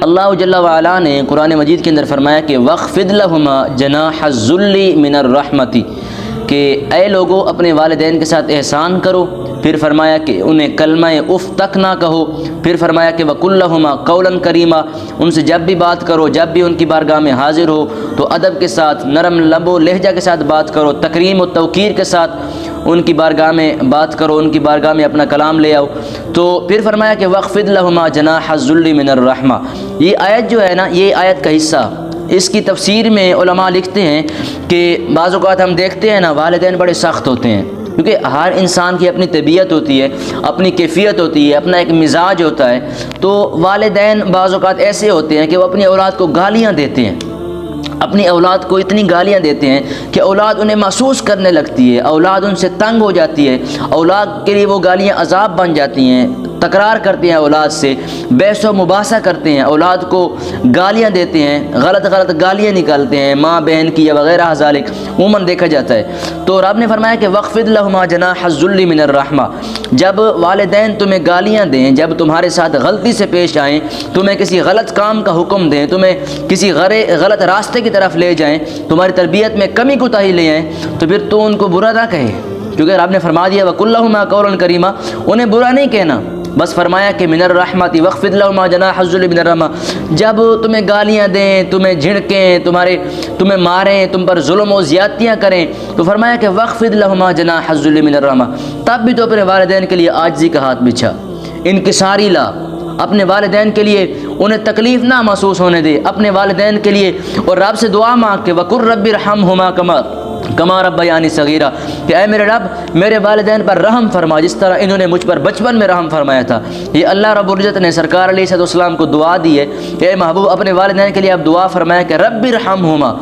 اللہ جل وعلا نے قرآن مجید کے اندر فرمایا کہ وَخْفِضْ لَهُمَا جَنَاحَ الذُّلِّ مِنَ الرَّحْمَةِ، کہ اے لوگو اپنے والدین کے ساتھ احسان کرو، پھر فرمایا کہ انہیں کلمہ اف تک نہ کہو، پھر فرمایا کہ وَقُلْ لَهُمَا قَوْلًا كَرِيمًا، ان سے جب بھی بات کرو، جب بھی ان کی بارگاہ میں حاضر ہو تو ادب کے ساتھ، نرم لب و لہجہ کے ساتھ بات کرو، تکریم و توقیر کے ساتھ ان کی بارگاہ میں بات کرو، ان کی بارگاہ میں اپنا کلام لے آؤ۔ تو پھر فرمایا کہ وَخْفِضْ لَهُمَا جَنَاحَ الذُّلِّ مِنَ الرَّحْمَةِ، یہ آیت جو ہے نا، یہ آیت کا حصہ، اس کی تفسیر میں علماء لکھتے ہیں کہ بعض اوقات ہم دیکھتے ہیں نا والدین بڑے سخت ہوتے ہیں، کیونکہ ہر انسان کی اپنی طبیعت ہوتی ہے، اپنی کیفیت ہوتی ہے، اپنا ایک مزاج ہوتا ہے۔ تو والدین بعض اوقات ایسے ہوتے ہیں کہ وہ اپنی اولاد کو گالیاں دیتے ہیں، اپنی اولاد کو اتنی گالیاں دیتے ہیں کہ اولاد انہیں محسوس کرنے لگتی ہے، اولاد ان سے تنگ ہو جاتی ہے، اولاد کے لیے وہ گالیاں عذاب بن جاتی ہیں، تکرار کرتے ہیں اولاد سے، بحث و مباحثہ کرتے ہیں، اولاد کو گالیاں دیتے ہیں، غلط گالیاں نکالتے ہیں ماں بہن کی یا وغیرہ ذالک، عموماً دیکھا جاتا ہے۔ تو رب نے فرمایا کہ وَخْفِضْ لَهُمَا جَنَاحَ الذُّلِّ مِنَ الرَّحْمَةِ، جب والدین تمہیں گالیاں دیں، جب تمہارے ساتھ غلطی سے پیش آئیں، تمہیں کسی غلط کام کا حکم دیں، تمہیں کسی غلط راستے کی طرف لے جائیں، تمہاری تربیت میں کمی کوتاہی لے آئیں، تو پھر تو ان کو برا نہ کہے، کیونکہ رب نے فرما دیا وَقُلْ لَهُمَا قَوْلًا كَرِيمًا، انہیں برا نہیں کہنا، بس فرمایا کہ من الرحمۃ وَخْفِضْ لَهُمَا جَنَاحَ الذُّلِّ مِنَ الرَّحْمَةِ، جب تمہیں گالیاں دیں، تمہیں جھڑکیں، تمہیں ماریں، تم پر ظلم و زیادتیاں کریں، تو فرمایا کہ وَخْفِضْ لَهُمَا جَنَاحَ الذُّلِّ مِنَ الرَّحْمَةِ، تب بھی تو اپنے والدین کے لیے عاجزی کا ہاتھ بچھا، انکساری لا، اپنے والدین کے لیے انہیں تکلیف نہ محسوس ہونے دے، اپنے والدین کے لیے اور رب سے دعا مانگ کے وَقُلْ رَبِّ ارْحَمْهُمَا کما ربیانی صغیرہ، کہ اے میرے رب میرے والدین پر رحم فرما جس طرح انہوں نے مجھ پر بچپن میں رحم فرمایا تھا۔ یہ اللہ رب العزت نے سرکار علیہ السلام کو دعا دی ہے کہ اے محبوب اپنے والدین کے لیے اب دعا فرمایا کہ رب ارحمہما،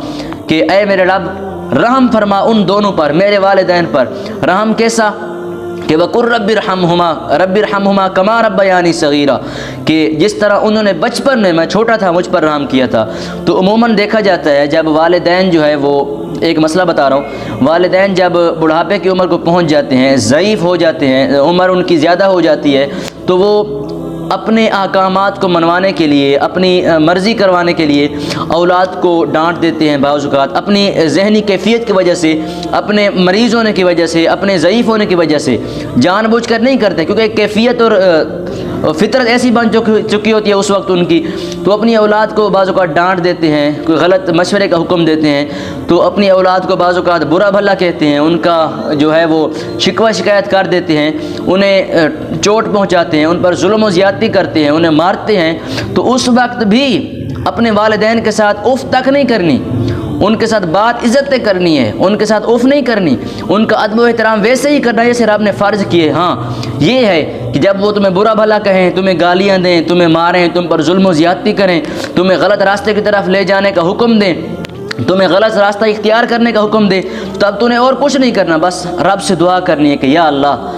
کہ اے میرے رب رحم فرما ان دونوں پر، میرے والدین پر۔ رحم کیسا؟ کہ وَقُلْ رَبِّ ارْحَمْهُمَا كَمَا رَبَّيَانِي صَغِيرًا، کہ جس طرح انہوں نے بچپن میں چھوٹا تھا مجھ پر رحم کیا تھا۔ تو عموماً دیکھا جاتا ہے جب والدین جو ہے وہ، ایک مسئلہ بتا رہا ہوں، والدین جب بڑھاپے کی عمر کو پہنچ جاتے ہیں، ضعیف ہو جاتے ہیں، عمر ان کی زیادہ ہو جاتی ہے، تو وہ اپنے احکامات کو منوانے کے لیے، اپنی مرضی کروانے کے لیے اولاد کو ڈانٹ دیتے ہیں، بعض اوقات اپنی ذہنی کیفیت کی وجہ سے، اپنے مریض ہونے کی وجہ سے، اپنے ضعیف ہونے کی وجہ سے، جان بوجھ کر نہیں کرتے، کیونکہ کیفیت اور فطرت ایسی بن چکی ہوتی ہے اس وقت ان کی، تو اپنی اولاد کو بعض اوقات ڈانٹ دیتے ہیں، کوئی غلط مشورے کا حکم دیتے ہیں، تو اپنی اولاد کو بعض اوقات برا بھلا کہتے ہیں، ان کا جو ہے وہ شکوہ شکایت کر دیتے ہیں، انہیں چوٹ پہنچاتے ہیں، ان پر ظلم و زیادتی کرتے ہیں، انہیں مارتے ہیں۔ تو اس وقت بھی اپنے والدین کے ساتھ اف تک نہیں کرنی، ان کے ساتھ بات عزت کرنی ہے، ان کے ساتھ اف نہیں کرنی، ان کا ادب و احترام ویسے ہی کرنا جیسے رب نے فرض کیے۔ ہاں یہ ہے کہ جب وہ تمہیں برا بھلا کہیں، تمہیں گالیاں دیں، تمہیں ماریں، تم پر ظلم و زیادتی کریں، تمہیں غلط راستے کی طرف لے جانے کا حکم دیں، تمہیں غلط راستہ اختیار کرنے کا حکم دے، تب تو نے اور کچھ نہیں کرنا، بس رب سے دعا کرنی ہے کہ یا اللہ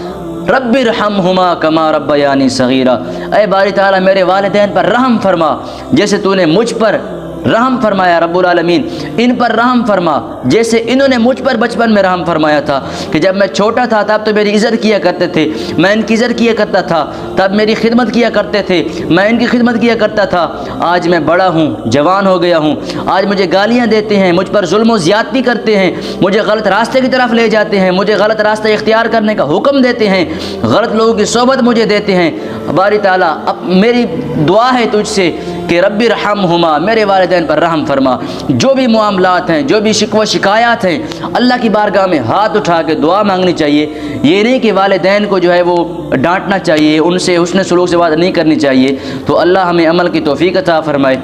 رب ارحمہما کما ربیانی صغیرہ، اے باری تعالیٰ میرے والدین پر رحم فرما جیسے تو نے مجھ پر رحم فرمایا، رب العالمین ان پر رحم فرما جیسے انہوں نے مجھ پر بچپن میں رحم فرمایا تھا، کہ جب میں چھوٹا تھا تب تو میری عزت کیا کرتے تھے، میں ان کی عزت کیا کرتا تھا، تب میری خدمت کیا کرتے تھے، میں ان کی خدمت کیا کرتا تھا۔ آج میں بڑا ہوں، جوان ہو گیا ہوں، آج مجھے گالیاں دیتے ہیں، مجھ پر ظلم و زیادتی کرتے ہیں، مجھے غلط راستے کی طرف لے جاتے ہیں، مجھے غلط راستہ اختیار کرنے کا حکم دیتے ہیں، غلط لوگوں کی صحبت مجھے دیتے ہیں۔ باری تعالیٰ اب میری دعا ہے تجھ سے کہ رب ارحمہما، میرے والدین پر رحم فرما، جو بھی معاملات ہیں، جو بھی شکوہ شکایات ہیں، اللہ کی بارگاہ میں ہاتھ اٹھا کے دعا مانگنی چاہیے۔ یہ نہیں کہ والدین کو جو ہے وہ ڈانٹنا چاہیے، ان سے حسن سلوک سے بات نہیں کرنی چاہیے۔ تو اللہ ہمیں عمل کی توفیق عطا فرمائے۔